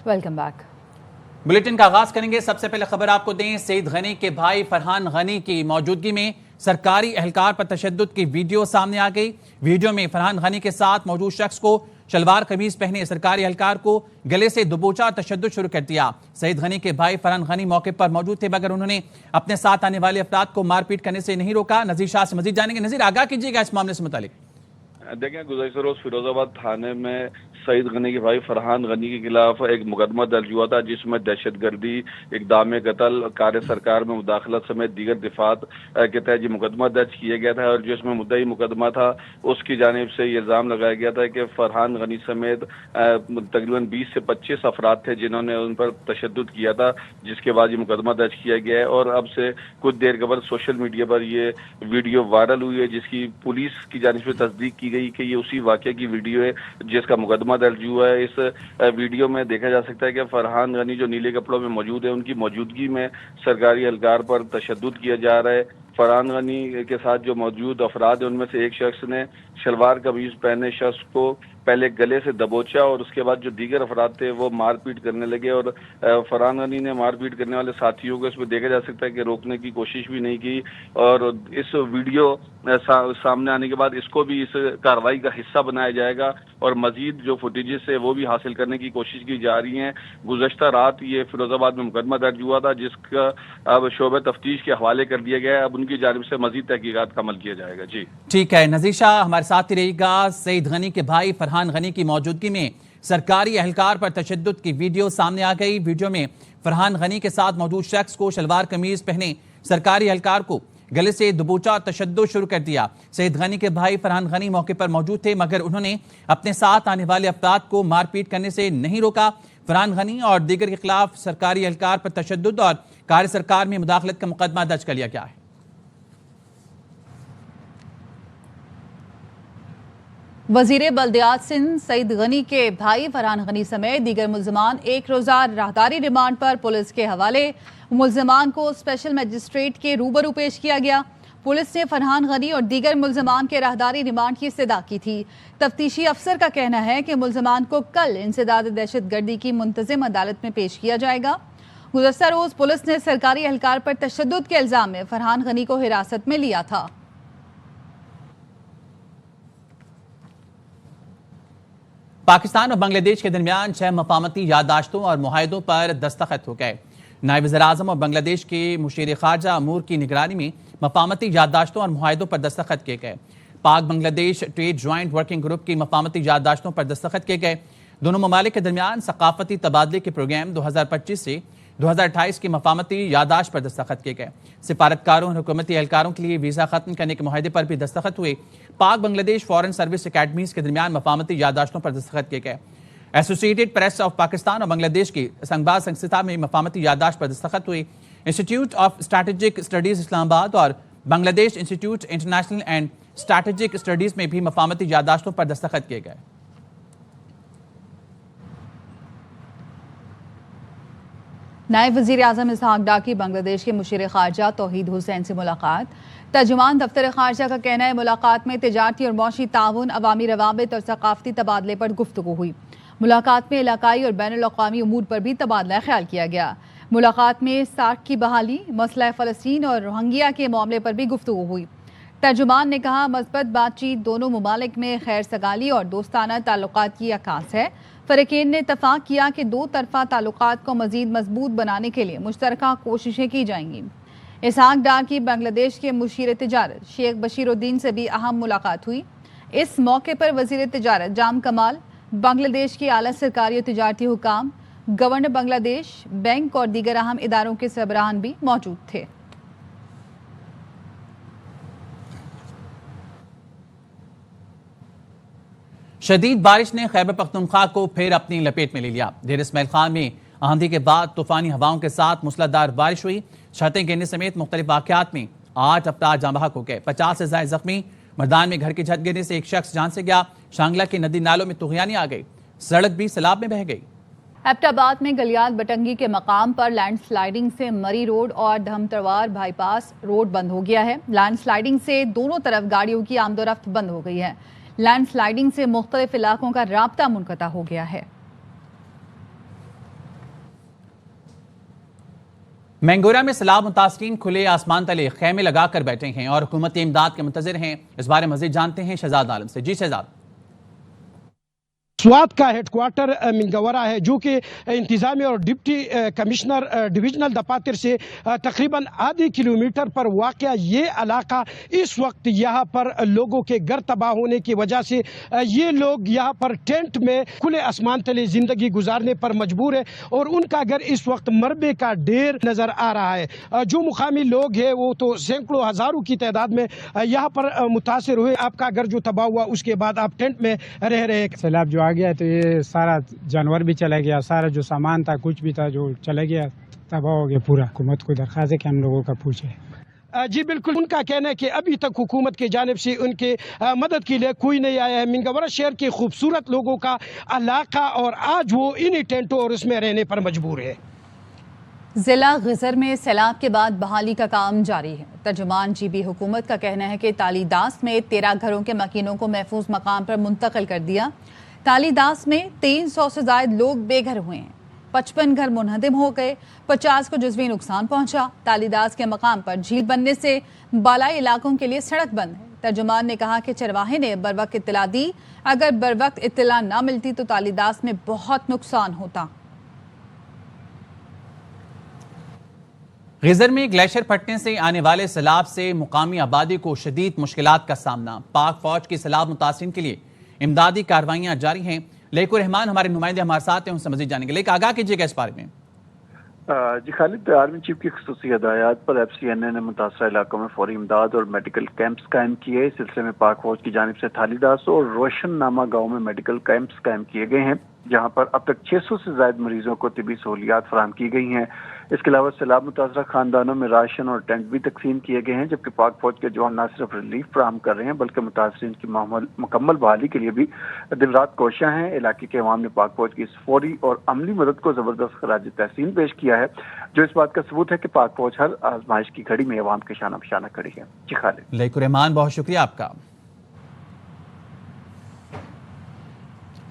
Welcome back. Bulletin کا آغاز کریں گے۔ سب سے پہلے خبر آپ کو دیں، سعید غنی کے بھائی فرحان غنی کی موجودگی میں سرکاری اہلکار پر تشدد کی ویڈیو سامنے آ گئی۔ ویڈیو میں فرحان غنی کے ساتھ موجود شخص کو شلوار قمیض پہنے سرکاری اہلکار کو گلے سے دبوچا تشدد شروع کر دیا۔ سعید غنی کے بھائی فرحان غنی موقع پر موجود تھے، مگر انہوں نے اپنے ساتھ آنے والے افراد کو مار پیٹ کرنے سے نہیں روکا۔ نذیر شاہ سے مزید جانیں گے۔ نذیر، آگاہ کیجیے گا اس معاملے سے متعلق۔ دیکھیں، گزشتہ روز فیروز آباد تھانے میں سعید غنی کے بھائی فرحان غنی کے خلاف ایک مقدمہ درج ہوا تھا، جس میں دہشت گردی، اقدام قتل، کار سرکار میں مداخلت سمیت دیگر دفعات کے تحت یہ مقدمہ درج کیا گیا تھا، اور جس میں مدعی مقدمہ تھا اس کی جانب سے یہ الزام لگایا گیا تھا کہ فرحان غنی سمیت تقریباً 20 سے 25 افراد تھے جنہوں نے ان پر تشدد کیا تھا، جس کے بعد یہ مقدمہ درج کیا گیا ہے۔ اور اب سے کچھ دیر قبل سوشل میڈیا پر یہ ویڈیو وائرل ہوئی ہے، جس کی پولیس کی جانب سے تصدیق کی گئی کہ یہ اسی واقعے کی ویڈیو ہے جس کا مقدمہ درج ہوا ہے۔ اس ویڈیو میں دیکھا جا سکتا ہے کہ فرحان غنی جو نیلے کپڑوں میں موجود ہے، ان کی موجودگی میں سرکاری اہلکار پر تشدد کیا جا رہا ہے۔ فرحان غنی کے ساتھ جو موجود افراد ہیں ان میں سے ایک شخص نے شلوار قمیض پہنے شخص کو پہلے گلے سے دبوچا، اور اس کے بعد جو دیگر افراد تھے وہ مار پیٹ کرنے لگے، اور فرحان غنی نے مار پیٹ کرنے والے ساتھیوں کو اس میں دیکھا جا سکتا ہے کہ روکنے کی کوشش بھی نہیں کی، اور اس ویڈیو سامنے آنے کے بعد اس کو بھی اس کارروائی کا حصہ بنایا جائے گا، اور مزید جو فوٹیجز ہے وہ بھی حاصل کرنے کی کوشش کی جا رہی ہیں۔ گزشتہ رات یہ فیروز آباد میں مقدمہ درج ہوا تھا، جس کا اب شعبہ تفتیش کے حوالے کر دیا گیا ہے۔ اب ان کی جانب سے مزید تحقیقات کا عمل کیا جائے گا۔ جی ٹھیک ہے، نذیر شاہ ہمارے ساتھ ہی رہے گا۔ سعید غنی کے بھائی فرحان غنی کی موجودگی میں سرکاری اہلکار پر تشدد کی ویڈیو سامنے آ گئی۔ ویڈیو میں فرحان غنی کے ساتھ موجود شخص کو شلوار قمیض پہنے سرکاری اہلکار کو گلے سے دبوچا تشدد شروع کر دیا۔ سعید غنی کے بھائی فرحان غنی موقع پر موجود تھے، مگر انہوں نے اپنے ساتھ آنے والے افراد کو مار پیٹ کرنے سے نہیں روکا۔ فرحان غنی اور دیگر کے خلاف سرکاری اہلکار پر تشدد اور کار سرکار میں مداخلت کا مقدمہ درج کر لیا گیا ہے۔ وزیر بلدیات سندھ سعید غنی کے بھائی فرحان غنی سمیت دیگر ملزمان ایک روزہ راہداری ریمانڈ پر پولیس کے حوالے۔ ملزمان کو اسپیشل مجسٹریٹ کے روبرو پیش کیا گیا۔ پولیس نے فرحان غنی اور دیگر ملزمان کے راہداری ریمانڈ کی استدعا کی تھی۔ تفتیشی افسر کا کہنا ہے کہ ملزمان کو کل انسداد دہشت گردی کی منتظم عدالت میں پیش کیا جائے گا۔ گزشتہ روز پولیس نے سرکاری اہلکار پر تشدد کے الزام میں فرحان غنی کو حراست میں لیا تھا۔ پاکستان اور بنگلہ دیش کے درمیان 6 مفاہمتی یادداشتوں اور معاہدوں پر دستخط ہو گئے۔ نائب وزیر اعظم اور بنگلہ دیش کے مشیر خارجہ امور کی نگرانی میں مفاہمتی یادداشتوں اور معاہدوں پر دستخط کیے گئے۔ پاک بنگلہ دیش ٹریڈ جوائنٹ ورکنگ گروپ کی مفاہمتی یادداشتوں پر دستخط کیے گئے۔ دونوں ممالک کے درمیان ثقافتی تبادلے کے پروگرام 2025 سے 2028 کی مفاہمتی یادداشت پر دستخط کیے گئے۔ سفارتکاروں اور حکومتی اہلکاروں کے لیے ویزا ختم کرنے کے معاہدے پر بھی دستخط ہوئے۔ پاک بنگلہ دیش فورن سروس اکیڈمیز کے درمیان مفاہمتی یادداشتوں پر دستخط کیے گئے۔ ایسوسیٹڈ پریس آف پاکستان اور بنگلہ دیش کی سنگباد سنستھا میں مفاہمتی یادداشت پر دستخط ہوئے۔ انسٹیٹیوٹ آف اسٹریٹجک اسٹڈیز اسلام آباد اور بنگلہ دیش institute international and strategic studies میں بھی مفاہمتی یادداشتوں پر دستخط کیے گئے۔ نائب وزیر اعظم اسحاق ڈار کی بنگلہ دیش کے مشیر خارجہ توحید حسین سے ملاقات۔ ترجمان دفتر خارجہ کا کہنا ہے ملاقات میں تجارتی اور معاشی تعاون، عوامی روابط اور ثقافتی تبادلے پر گفتگو ہوئی۔ ملاقات میں علاقائی اور بین الاقوامی امور پر بھی تبادلہ خیال کیا گیا۔ ملاقات میں ساکھ کی بحالی، مسئلہ فلسطین اور روہنگیا کے معاملے پر بھی گفتگو ہوئی۔ ترجمان نے کہا مثبت بات چیت دونوں ممالک میں خیر سگالی اور دوستانہ تعلقات کی عکاس ہے۔ فریقین نے اتفاق کیا کہ دو طرفہ تعلقات کو مزید مضبوط بنانے کے لیے مشترکہ کوششیں کی جائیں گی۔ اسحاق ڈار کی بنگلہ دیش کے مشیر تجارت شیخ بشیر الدین سے بھی اہم ملاقات ہوئی۔ اس موقع پر وزیر تجارت جام کمال، بنگلہ دیش کے اعلیٰ سرکاری اور تجارتی حکام، گورنر بنگلہ دیش، بینک اور دیگر اہم اداروں کے سربراہان بھی موجود تھے۔ شدید بارش نے خیبر پختونخوا کو پھر اپنی لپیٹ میں لے لیا۔ ڈیر اسماعیل خان میں آندھی کے بعد طوفانی ہواؤں کے ساتھ موسلادھار بارش ہوئی۔ چھتیں گرنے سمیت مختلف واقعات میں 8 افراد جاں بحق ہو گئے، 50 سے زائد زخمی۔ مردان میں گھر کی چھت گرنے سے ایک شخص جان سے گیا۔ شانگلہ کے ندی نالوں میں طغیانی آ گئی، سڑک بھی سیلاب میں بہہ گئی۔ ایبٹ آباد میں گلیات بٹنگی کے مقام پر لینڈ سلائیڈنگ سے مری روڈ اور دھم تروار بائی پاس روڈ بند ہو گیا ہے۔ لینڈ سلائیڈنگ سے دونوں طرف گاڑیوں کی آمد و رفت بند ہو گئی ہے۔ لینڈ سلائیڈنگ سے مختلف علاقوں کا رابطہ منقطع ہو گیا ہے۔ مینگورا میں سیلاب متاثرین کھلے آسمان تلے خیمے لگا کر بیٹھے ہیں اور حکومتی امداد کے منتظر ہیں. اس بارے مزید جانتے ہیں شہزاد عالم سے. جی شہزاد. سوات کا ہیڈ کوارٹر منگورا ہے جو کہ انتظامیہ اور ڈپٹی کمشنر ڈویژنل دفاتر سے تقریباً آدھی کلومیٹر پر واقع یہ علاقہ اس وقت یہاں پر لوگوں کے گھر تباہ ہونے کی وجہ سے یہ لوگ یہاں پر ٹینٹ میں کھلے آسمان تلے زندگی گزارنے پر مجبور ہے اور ان کا گھر اس وقت مربے کا ڈھیر نظر آ رہا ہے. جو مقامی لوگ ہیں وہ تو سینکڑوں ہزاروں کی تعداد میں یہاں پر متاثر ہوئے. آپ کا گھر جو تباہ ہوا اس کے بعد آپ ٹینٹ میں رہ رہے ہیں. سیلاب جو آ گیا تو یہ سارا جانور بھی چلا گیا, سارا جو سامان تھا کچھ بھی تھا جو چلا گیا, تباہ ہو گیا پورا. حکومت کو درخواست ہے کہ ہم لوگوں کا پوچھے. جی بالکل, ان کا کہنا ہے کہ ابھی تک حکومت کی جانب سے ان کے مدد کے لیے کوئی نہیں آیا ہے. منگورا شہر کے خوبصورت لوگوں کا علاقہ اور آج وہ انہی ٹینٹوں اور اس میں رہنے پر مجبور ہے. ضلع غزر میں سیلاب کے بعد بحالی کا کام جاری ہے. ترجمان جی بی حکومت کا کہنا ہے کہ تالی داس میں 13 گھروں کے مکینوں کو محفوظ مقام پر منتقل کر دیا. تالی داس میں 300 سے زائد لوگ بے گھر ہوئے ہیں. 55 گھر منہدم ہو گئے, 50 کو جزوی نقصان پہنچا. تالی داس کے مقام پر جھیل بننے سے بالائی علاقوں کے لیے سڑک بند ہے. ترجمان نے کہا کہ چرواہے نے بروقت اطلاع دی. اگر بروقت اطلاع نہ ملتی تو تالی داس میں بہت نقصان ہوتا. غزر میں گلیشر پھٹنے سے آنے والے سیلاب سے مقامی آبادی کو شدید مشکلات کا سامنا. پاک فوج کی سیلاب متاثرین کے لیے امدادی کاروائیاں جاری ہیں. لیک الرحمان ہمارے نمائندے ہمارے ساتھ ہیں, ان سے مزید جانیں گے. لیک آگاہ کیجیے گا اس بارے میں. جی خالد, آرمی چیف کی خصوصی ہدایات پر ایف سی این اے نے متاثرہ علاقوں میں فوری امداد اور میڈیکل کیمپس قائم کیے. اس سلسلے میں پاک فوج کی جانب سے تھالی داس اور روشن نامہ گاؤں میں میڈیکل کیمپس قائم کیے گئے ہیں جہاں پر اب تک 600 سے زائد مریضوں کو طبی سہولیات فراہم کی گئی ہیں. اس کے علاوہ سیلاب متاثرہ خاندانوں میں راشن اور ٹینٹ بھی تقسیم کیے گئے ہیں, جبکہ پاک فوج کے جوان نہ صرف ریلیف فراہم کر رہے ہیں بلکہ متاثرین کی مکمل بحالی کے لیے بھی دن رات کوشاں ہیں. علاقے کے عوام نے پاک فوج کی اس فوری اور عملی مدد کو زبردست خراج تحسین پیش کیا ہے, جو اس بات کا ثبوت ہے کہ پاک فوج ہر آزمائش کی گھڑی میں عوام کے شانہ بشانہ کھڑی ہے. جی خالد. لیک الرحمان, بہت شکریہ آپ کا.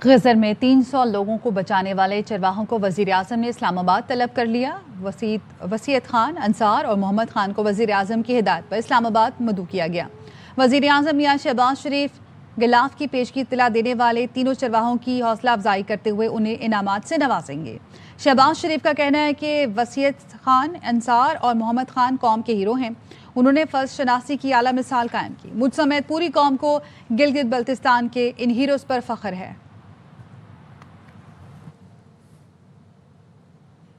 غزر میں 300 لوگوں کو بچانے والے چرواہوں کو وزیر اعظم نے اسلام آباد طلب کر لیا. وسیعت خان انصار اور محمد خان کو وزیر اعظم کی ہدایت پر اسلام آباد مدعو کیا گیا. وزیر اعظم میاں شہباز شریف غلاف کی پیشگی اطلاع دینے والے تینوں چرواہوں کی حوصلہ افزائی کرتے ہوئے انہیں انعامات سے نوازیں گے. شہباز شریف کا کہنا ہے کہ وسیعت خان انصار اور محمد خان قوم کے ہیرو ہیں. انہوں نے فرض شناسی کی اعلیٰ مثال قائم کی. مجھ سمیت پوری قوم کو گلگت بلتستان کے ان ہیروز پر فخر ہے.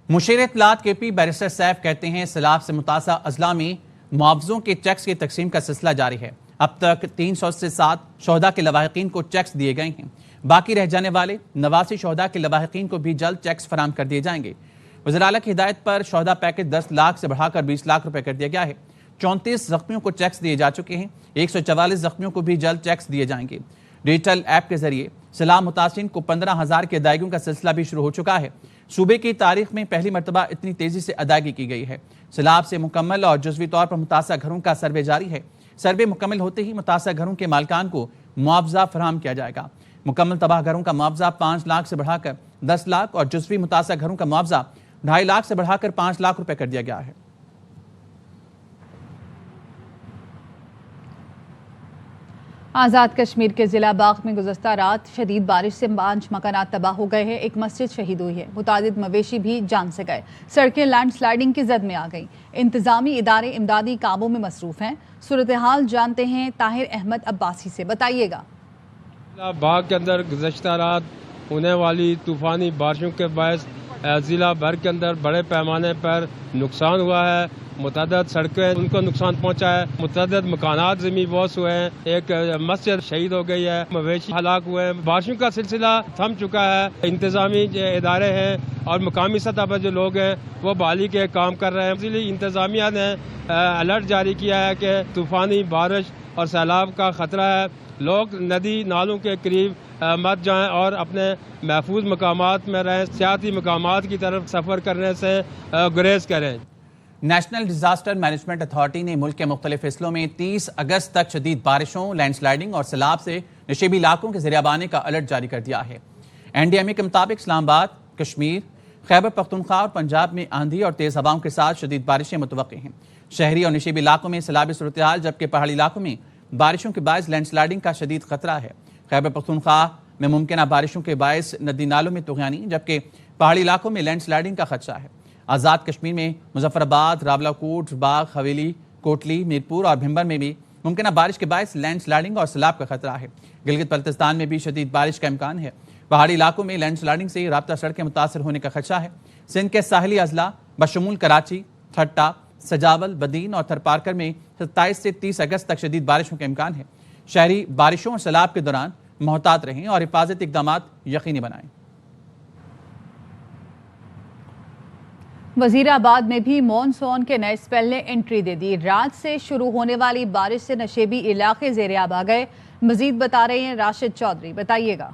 مشیر اطلاعات کے پی بیرسٹر سیف کہتے ہیں سیلاب سے متاثرہ اضلاع میں معاوضوں کے چیکس کی تقسیم کا سلسلہ جاری ہے. اب تک 300 سے 7 شہداء کے لواحقین کو چیکس دیے گئے ہیں. باقی رہ جانے والے 89 شہداء کے لواحقین کو بھی جلد چیکس فراہم کر دیے جائیں گے. وزیر اعلیٰ کی ہدایت پر شہداء پیکج 10 لاکھ سے بڑھا کر 20 لاکھ روپے کر دیا گیا ہے. 34 زخمیوں کو چیکس دیے جا چکے ہیں. 144 زخمیوں کو بھی جلد چیکس دیے جائیں گے. ڈیجیٹل ایپ کے ذریعے سیلاب متاثرین کو 15,000 کی ادائیگیوں کا سلسلہ بھی شروع ہو چکا ہے. صوبے کی تاریخ میں پہلی مرتبہ اتنی تیزی سے ادائیگی کی گئی ہے. سیلاب سے مکمل اور جزوی طور پر متاثرہ گھروں کا سروے جاری ہے. سروے مکمل ہوتے ہی متاثرہ گھروں کے مالکان کو معاوضہ فراہم کیا جائے گا. مکمل تباہ گھروں کا معاوضہ 5 لاکھ سے بڑھا کر 10 لاکھ اور جزوی متاثرہ گھروں کا معاوضہ 2.5 لاکھ سے بڑھا کر 5 لاکھ روپے کر دیا گیا ہے. آزاد کشمیر کے ضلع باغ میں گزشتہ رات شدید بارش سے 5 مکانات تباہ ہو گئے ہیں. ایک مسجد شہید ہوئی ہے. متعدد مویشی بھی جان سے گئے. سڑکیں لینڈ سلائیڈنگ کی زد میں آ گئیں. انتظامی ادارے امدادی کاموں میں مصروف ہیں. صورتحال جانتے ہیں طاہر احمد عباسی سے. بتائیے گا. باغ کے اندر گزشتہ رات ہونے والی طوفانی بارشوں کے باعث ضلع بھر کے اندر بڑے پیمانے پر نقصان ہوا ہے. متعدد سڑکیں ان کو نقصان پہنچا ہے. متعدد مکانات زمین بوس ہوئے ہیں. ایک مسجد شہید ہو گئی ہے. مویشی ہلاک ہوئے ہیں. بارشوں کا سلسلہ تھم چکا ہے. انتظامی ادارے ہیں اور مقامی سطح پر جو لوگ ہیں وہ بحالی کے کام کر رہے ہیں. اس لیے انتظامیہ نے الرٹ جاری کیا ہے کہ طوفانی بارش اور سیلاب کا خطرہ ہے. لوگ ندی نالوں کے قریب مت جائیں اور اپنے محفوظ مقامات میں رہیں. سیاحتی مقامات کی طرف سفر کرنے سے گریز کریں. نیشنل ڈیزاسٹر مینجمنٹ اتھارٹی نے ملک کے مختلف حصوں میں 30 اگست تک شدید بارشوں، لینڈ سلائیڈنگ اور سیلاب سے نشیبی علاقوں کے زیر آب آنے کا الرٹ جاری کر دیا ہے. این ڈی ایم اے کے مطابق اسلام آباد، کشمیر، خیبر پختونخوا اور پنجاب میں آندھی اور تیز ہواؤں کے ساتھ شدید بارشیں متوقع ہیں۔ شہری اور نشیبی علاقوں میں سیلابی صورتحال، جبکہ پہاڑی علاقوں میں بارشوں کے باعث لینڈ سلائڈنگ کا شدید خطرہ ہے۔ خیبر پختونخوا میں ممکنہ بارشوں کے باعث ندی نالوں میں طغیانی، جبکہ پہاڑی علاقوں میں لینڈ سلائڈنگ کا خدشہ ہے۔ آزاد کشمیر میں مظفر آباد، راولاکوٹ، باغ، حویلی، کوٹلی، میرپور اور بھمبر میں بھی ممکنہ بارش کے باعث لینڈ سلائڈنگ اور سیلاب کا خطرہ ہے۔ گلگت بلتستان میں بھی شدید بارش کا امکان ہے۔ پہاڑی علاقوں میں لینڈ سلائڈنگ سے رابطہ سڑکیں متاثر ہونے کا خدشہ ہے۔ سندھ کے ساحلی اضلاع بشمول کراچی، ٹھٹا، سجاول، بدین اور تھرپارکر میں 27 سے 30 اگست تک شدید بارشوں کا امکان ہے۔ شہری بارشوں اور سیلاب کے دوران محتاط رہیں اور حفاظتی اقدامات یقینی بنائیں۔ وزیر آباد میں بھی مون سون کے نئے اسپیل نے انٹری دے دی۔ رات سے شروع ہونے والی بارش سے نشیبی علاقے زیر آب آ گئے۔ مزید بتا رہے ہیں راشد چودھری، بتائیے گا۔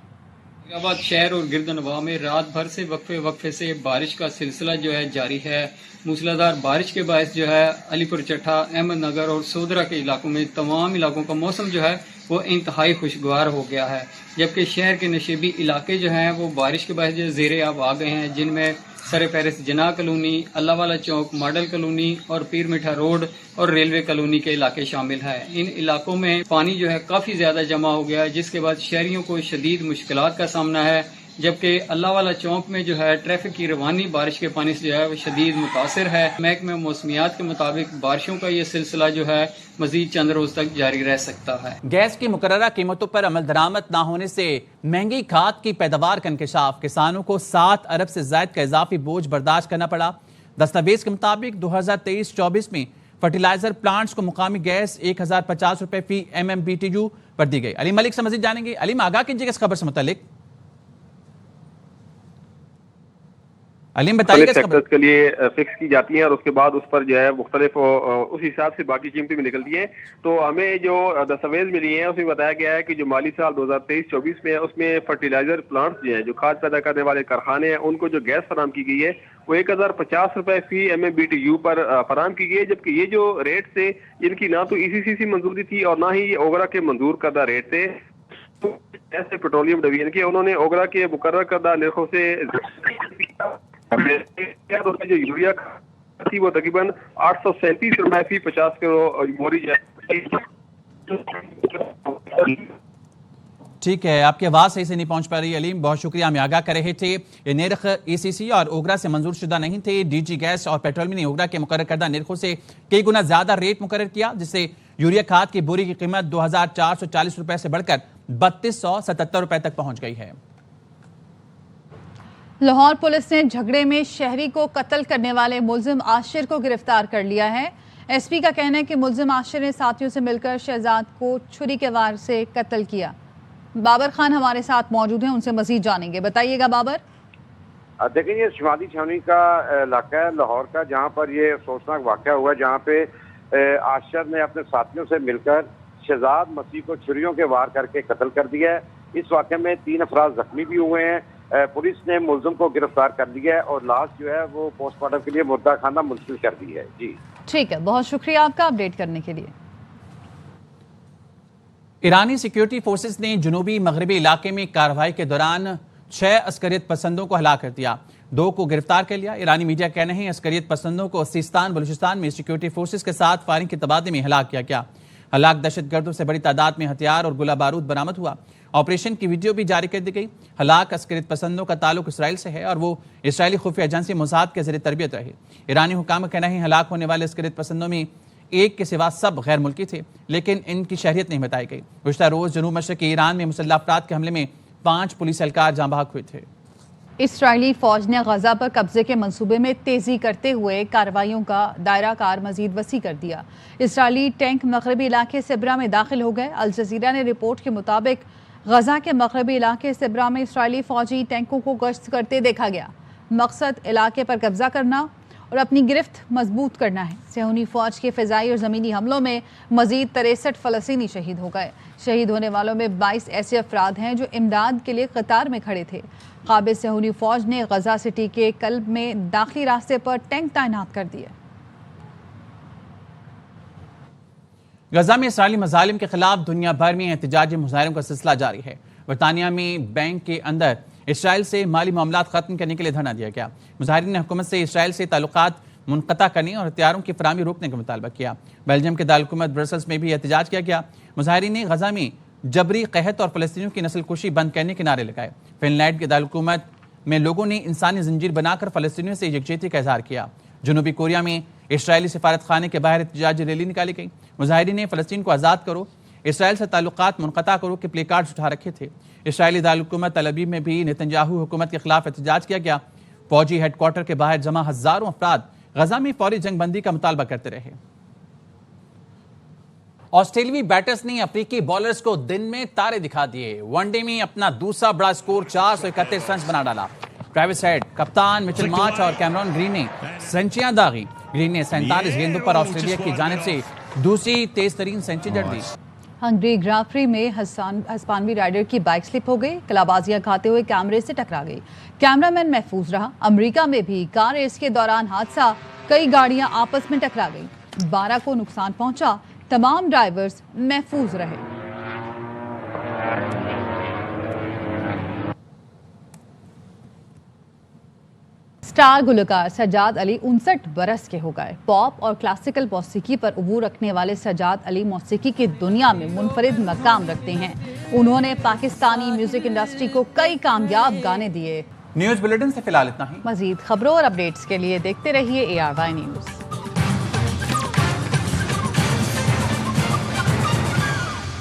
آباد شہر اور گرد نواح میں رات بھر سے وقفے سے بارش کا سلسلہ جو ہے جاری ہے۔ موسلادھار بارش کے باعث جو ہے علی پور چٹھا، احمد نگر اور سودرا کے علاقوں میں تمام علاقوں کا موسم جو ہے وہ انتہائی خوشگوار ہو گیا ہے، جبکہ شہر کے نشیبی علاقے جو ہیں وہ بارش کے باعث جو زیر آب آ گئے ہیں، جن میں سر فہرست جناح کالونی، اللہ والا چوک، ماڈل کالونی اور پیر میٹھا روڈ اور ریلوے کالونی کے علاقے شامل ہیں۔ ان علاقوں میں پانی جو ہے کافی زیادہ جمع ہو گیا ہے، جس کے بعد شہریوں کو شدید مشکلات کا سامنا ہے، جبکہ اللہ والا چوک میں جو ہے ٹریفک کی روانی بارش کے پانی سے جو ہے وہ شدید متاثر ہے۔ محکمہ موسمیات کے مطابق بارشوں کا یہ سلسلہ جو ہے مزید چند روز تک جاری رہ سکتا ہے۔ گیس کی مقررہ قیمتوں پر عمل درآمد نہ ہونے سے مہنگی کھاد کی پیداوار کا انکشاف، کسانوں کو 7 ارب سے زائد کا اضافی بوجھ برداشت کرنا پڑا۔ دستاویز کے مطابق 2023-24 میں فرٹیلائزر پلانٹس کو مقامی گیس 1050 روپے فی MMBTU پر دی گئی۔ علیم ملک سے مزید جانیں گے۔ علیم، آگاہ کیجیے اس خبر سے متعلق۔ علیم بتائیے اس خبر کے لیے فکس کی جاتی ہیں اور اس کے بعد اس پر جو ہے مختلف اس حساب سے باقی قیمتیں بھی نکلتی ہیں۔ تو ہمیں جو دستاویز ملی ہیں اس میں بتایا گیا ہے کہ جو مالی سال 2023-24 میں اس میں فرٹیلائزر پلانٹس جو ہیں، جو کھاد پیدا کرنے والے کارخانے ہیں، ان کو جو گیس فراہم کی گئی ہے وہ 1050 روپے فی MMBTU پر فراہم کی گئی ہے، جبکہ یہ جو ریٹ سے ان کی نہ تو ECC سے منظوری تھی اور نہ ہی یہ اوگرا کے منظور کردہ ریٹ تھے۔ ایسے پیٹرولیم ڈویژن کے انہوں نے اوگرا کے مقرر کردہ نرخوں سے جو یوریا تھی وہ تقریباً 837 روپے فی 50 کلو بوری جائے۔ ٹھیک ہے، آپ کی آواز صحیح سے نہیں پہنچ پا رہی علیم، بہت شکریہ، ہمیں آگاہ کر رہے تھے۔ یہ نرخ ECC اور اوگرا سے منظور شدہ نہیں تھے۔ DG گیس اور پیٹرولیم نے اوگرا کے مقرر کردہ نرخوں سے کئی گنا زیادہ ریٹ مقرر کیا، جس سے یوریا کھاد کی بوری کی قیمت 2440 روپے سے بڑھ کر 3277 روپے تک پہنچ گئی ہے۔ لاہور پولیس نے جھگڑے میں شہری کو قتل کرنے والے ملزم عاشر کو گرفتار کر لیا ہے۔ ایس پی کا کہنا ہے کہ ملزم عاشر نے ساتھیوں سے مل کر شہزاد کو چھری کے وار سے قتل کیا۔ بابر خان ہمارے ساتھ موجود ہیں، ان سے مزید جانیں گے، بتائیے گا بابر۔ دیکھیں، یہ شمالی چھاونی کا علاقہ ہے لاہور کا، جہاں پر یہ افسوسناک واقعہ ہوا ہے، جہاں پہ عاشر نے اپنے ساتھیوں سے مل کر شہزاد مسیح کو چھریوں کے وار کر کے قتل کر دیا ہے۔ اس واقعے میں 3 افراد زخمی بھی ہوئے ہیں۔ پولیس نے ملزم کو گرفتار کر لیا ہے اور لاش جو ہے وہ پوسٹ مارٹم کے لیے مردہ خانہ منتقل کر دی ہے۔ جی ٹھیک ہے، بہت شکریہ آپ کا اپڈیٹ کرنے کے لیے۔ ایرانی سیکیورٹی فورسز نے جنوبی مغربی علاقے میں کارروائی کے دوران 6 عسکریت پسندوں کو ہلاک کر دیا، 2 کو گرفتار کر لیا۔ ایرانی میڈیا کہہ رہے ہیں عسکریت پسندوں کو سیستان بلوچستان میں سیکیورٹی فورسز کے ساتھ فائرنگ کے تبادلے میں ہلاک کیا گیا۔ ہلاک دہشت گردوں سے بڑی تعداد میں ہتھیار اور گولہ بارود برآمد ہوا۔ آپریشن کی ویڈیو بھی جاری کر دی گئی۔ ہلاک عسکریت پسندوں کا تعلق اسرائیل سے ہے اور وہ اسرائیلی خفیہ ایجنسی موساد کے زیر تربیت رہے۔ ایرانی حکام کا کہنا ہے ہلاک ہونے والے عسکریت پسندوں میں ایک کے سوا سب غیر ملکی تھے، لیکن ان کی شہریت نہیں بتائی گئی۔ گزشتہ روز جنوب مشرقی ایران میں مسلح افراد کے حملے میں 5 پولیس اہلکار جاں بحق ہوئے تھے۔ اسرائیلی فوج نے غزہ پر قبضے کے منصوبے میں تیزی کرتے ہوئے کارروائیوں کا دائرہ کار مزید وسیع کر دیا۔ اسرائیلی ٹینک مغربی علاقے سبرا میں داخل ہو گئے۔ الجزیرہ نے رپورٹ کے مطابق غزہ کے مغربی علاقے سبرا میں اسرائیلی فوجی ٹینکوں کو گشت کرتے دیکھا گیا۔ مقصد علاقے پر قبضہ کرنا اور اپنی گرفت مضبوط کرنا ہے۔ صہیونی فوج کے فضائی اور زمینی حملوں میں مزید 63 فلسطینی شہید ہو گئے۔ شہید ہونے والوں میں 22 ایسے افراد ہیں جو امداد کے لیے قطار میں کھڑے تھے۔ قابض صہیونی فوج نے غزہ سٹی کے قلب میں داخلی راستے پر ٹینک تعینات کر دیے۔ غزہ میں اسرائیلی مظالم کے خلاف دنیا بھر میں احتجاجی مظاہروں کا سلسلہ جاری ہے۔ برطانیہ میں بینک کے اندر اسرائیل سے مالی معاملات ختم کرنے کے لیے دھرنا دیا گیا۔ مظاہرین نے حکومت سے اسرائیل سے تعلقات منقطع کرنے اور ہتھیاروں کی فراہمی روکنے کا مطالبہ کیا۔ بیلجیم کے دارالحکومت برسلز میں بھی احتجاج کیا گیا۔ مظاہرین نے غزہ میں جبری قحط اور فلسطینیوں کی نسل کشی بند کرنے کے نعرے لگائے۔ فن لینڈ کے دارالحکومت میں لوگوں نے انسانی زنجیر بنا کر فلسطینیوں سے یکجہتی کا اظہار کیا۔ جنوبی کوریا میں اسرائیلی سفارت خانے کے باہر احتجاجی ریلی نکالی گئی۔ مظاہرین نے فلسطین کو آزاد کرو، اسرائیل سے تعلقات منقطع کرو کے پلے کارڈز اٹھا رکھے تھے۔ اسرائیلی دارالحکومت تل ابیب میں بھی نتنیاہو حکومت کے خلاف احتجاج کیا گیا۔ فوجی ہیڈ کوارٹر کے باہر جمع ہزاروں افراد غزہ میں فوری جنگ بندی کا مطالبہ کرتے رہے۔ آسٹریلوی بیٹرز نے افریقی بالرز کو دن میں تارے دکھا دیے۔ ون ڈے میں اپنا دوسرا بڑا سکور 431 رنز بنا ڈالا۔ ٹریوس ہیڈ، کپتان مچل مارش اور کیمرون گرین نے سینچریاں داغی۔ گرین نے 47 گیندوں پر آسٹریلیا کی جانب سے دوسری تیز ترین سینچری جڑ دی۔ ہنگری گراں پری میں ہسپانوی رائڈر کی بائک سلپ ہو گئی، کلابازیاں کھاتے ہوئے کیمرے سے ٹکرا گئی۔ کیمرہ مین محفوظ رہا۔ امریکہ میں بھی کار ریس کے دوران حادثہ، کئی گاڑیاں آپس میں ٹکرا گئی، 12 کو نقصان پہنچا، تمام ڈرائیورز محفوظ رہے۔ اسٹار گلوکار سجاد علی 59 برس کے ہو گئے۔ پاپ اور کلاسیکل موسیقی پر عبور رکھنے والے سجاد علی موسیقی کی دنیا میں منفرد مقام رکھتے ہیں۔ انہوں نے پاکستانی میوزک انڈسٹری کو کئی کامیاب گانے دیے۔ نیوز بلیٹن سے فی الحال اتنا ہی۔ مزید خبروں اور اپڈیٹس کے لیے دیکھتے رہیے ARY نیوز۔